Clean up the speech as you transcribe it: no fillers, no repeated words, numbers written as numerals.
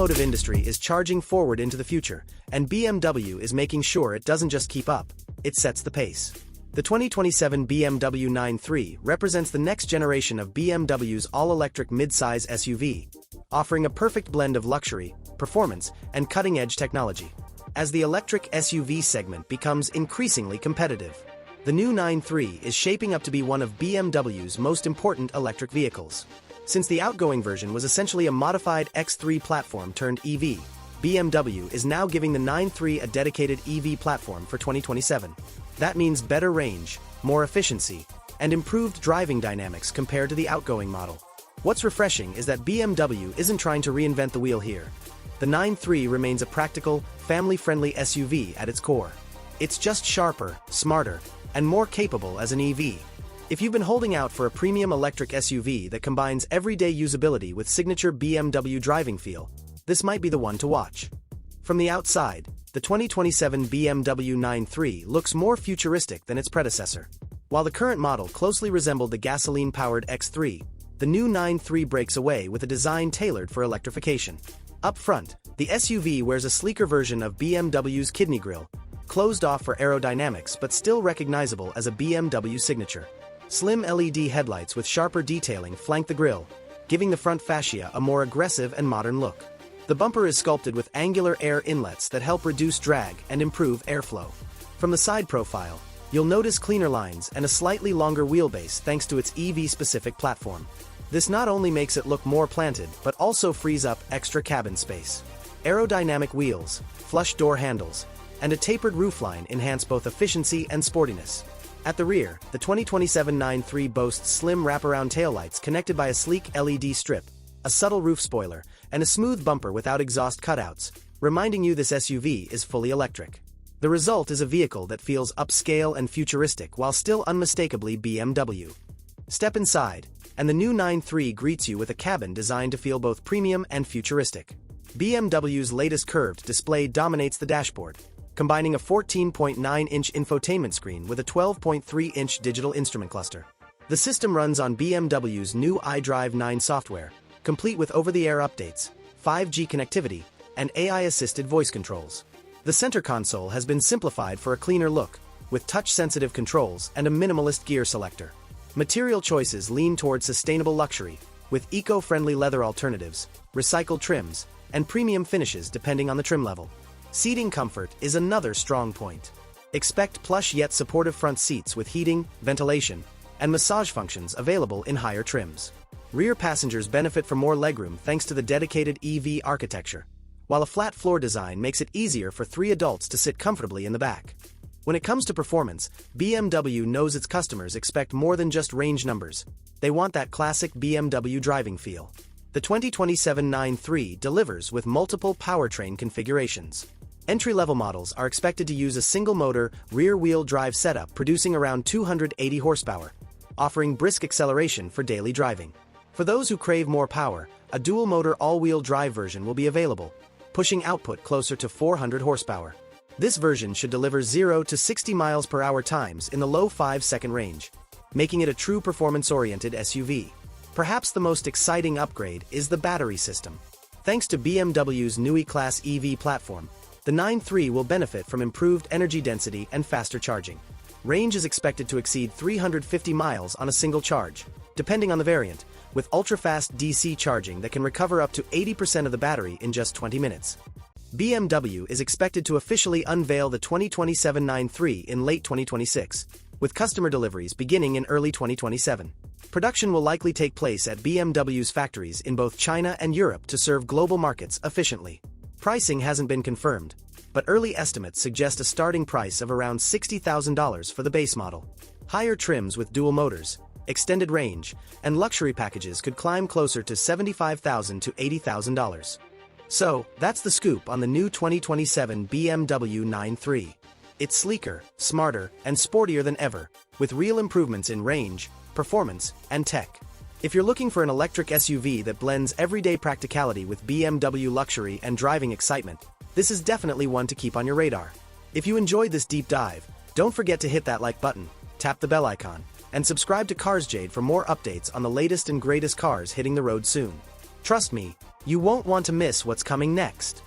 automotive industry is charging forward into the future, and BMW is making sure it doesn't just keep up, it sets the pace. The 2027 BMW iX3 represents the next generation of BMW's all-electric mid-size SUV, offering a perfect blend of luxury, performance, and cutting-edge technology. As the electric SUV segment becomes increasingly competitive, the new iX3 is shaping up to be one of BMW's most important electric vehicles. Since the outgoing version was essentially a modified X3 platform turned EV, BMW is now giving the iX3 a dedicated EV platform for 2027. That means better range, more efficiency, and improved driving dynamics compared to the outgoing model. What's refreshing is that BMW isn't trying to reinvent the wheel here. The iX3 remains a practical, family-friendly SUV at its core. It's just sharper, smarter, and more capable as an EV. If you've been holding out for a premium electric SUV that combines everyday usability with signature BMW driving feel, this might be the one to watch. From the outside, the 2027 BMW iX3 looks more futuristic than its predecessor. While the current model closely resembled the gasoline-powered X3, the new iX3 breaks away with a design tailored for electrification. Up front, the SUV wears a sleeker version of BMW's kidney grille, closed off for aerodynamics but still recognizable as a BMW signature. Slim LED headlights with sharper detailing flank the grille, giving the front fascia a more aggressive and modern look. The bumper is sculpted with angular air inlets that help reduce drag and improve airflow. From the side profile, you'll notice cleaner lines and a slightly longer wheelbase thanks to its EV-specific platform. This not only makes it look more planted but also frees up extra cabin space. Aerodynamic wheels, flush door handles, and a tapered roofline enhance both efficiency and sportiness. At the rear, the 2027 iX3 boasts slim wraparound taillights connected by a sleek LED strip, a subtle roof spoiler, and a smooth bumper without exhaust cutouts, reminding you this SUV is fully electric. The result is a vehicle that feels upscale and futuristic while still unmistakably BMW. Step inside, and the new iX3 greets you with a cabin designed to feel both premium and futuristic. BMW's latest curved display dominates the dashboard, combining a 14.9-inch infotainment screen with a 12.3-inch digital instrument cluster. The system runs on BMW's new iDrive 9 software, complete with over-the-air updates, 5G connectivity, and AI-assisted voice controls. The center console has been simplified for a cleaner look, with touch-sensitive controls and a minimalist gear selector. Material choices lean towards sustainable luxury, with eco-friendly leather alternatives, recycled trims, and premium finishes depending on the trim level. Seating comfort is another strong point. Expect plush yet supportive front seats with heating, ventilation, and massage functions available in higher trims. Rear passengers benefit from more legroom thanks to the dedicated EV architecture, while a flat floor design makes it easier for 3 adults to sit comfortably in the back. When it comes to performance, BMW knows its customers expect more than just range numbers. They want that classic BMW driving feel. The 2027 iX3 delivers with multiple powertrain configurations. Entry-level models are expected to use a single-motor, rear-wheel drive setup producing around 280 horsepower, offering brisk acceleration for daily driving. For those who crave more power, a dual-motor all-wheel drive version will be available, pushing output closer to 400 horsepower. This version should deliver 0 to 60 miles per hour times in the low 5-second range, making it a true performance-oriented SUV. Perhaps the most exciting upgrade is the battery system. Thanks to BMW's new E-Class EV platform, the iX3 will benefit from improved energy density and faster charging. Range is expected to exceed 350 miles on a single charge, depending on the variant, with ultra-fast DC charging that can recover up to 80% of the battery in just 20 minutes. BMW is expected to officially unveil the 2027 iX3 in late 2026, with customer deliveries beginning in early 2027. Production will likely take place at BMW's factories in both China and Europe to serve global markets efficiently. Pricing hasn't been confirmed, but early estimates suggest a starting price of around $60,000 for the base model. Higher trims with dual motors, extended range, and luxury packages could climb closer to $75,000 to $80,000. So, that's the scoop on the new 2027 BMW iX3. It's sleeker, smarter, and sportier than ever, with real improvements in range, performance, and tech. If you're looking for an electric SUV that blends everyday practicality with BMW luxury and driving excitement, this is definitely one to keep on your radar. If you enjoyed this deep dive, don't forget to hit that like button, tap the bell icon, and subscribe to Cars Jade for more updates on the latest and greatest cars hitting the road soon. Trust me, You won't want to miss what's coming next.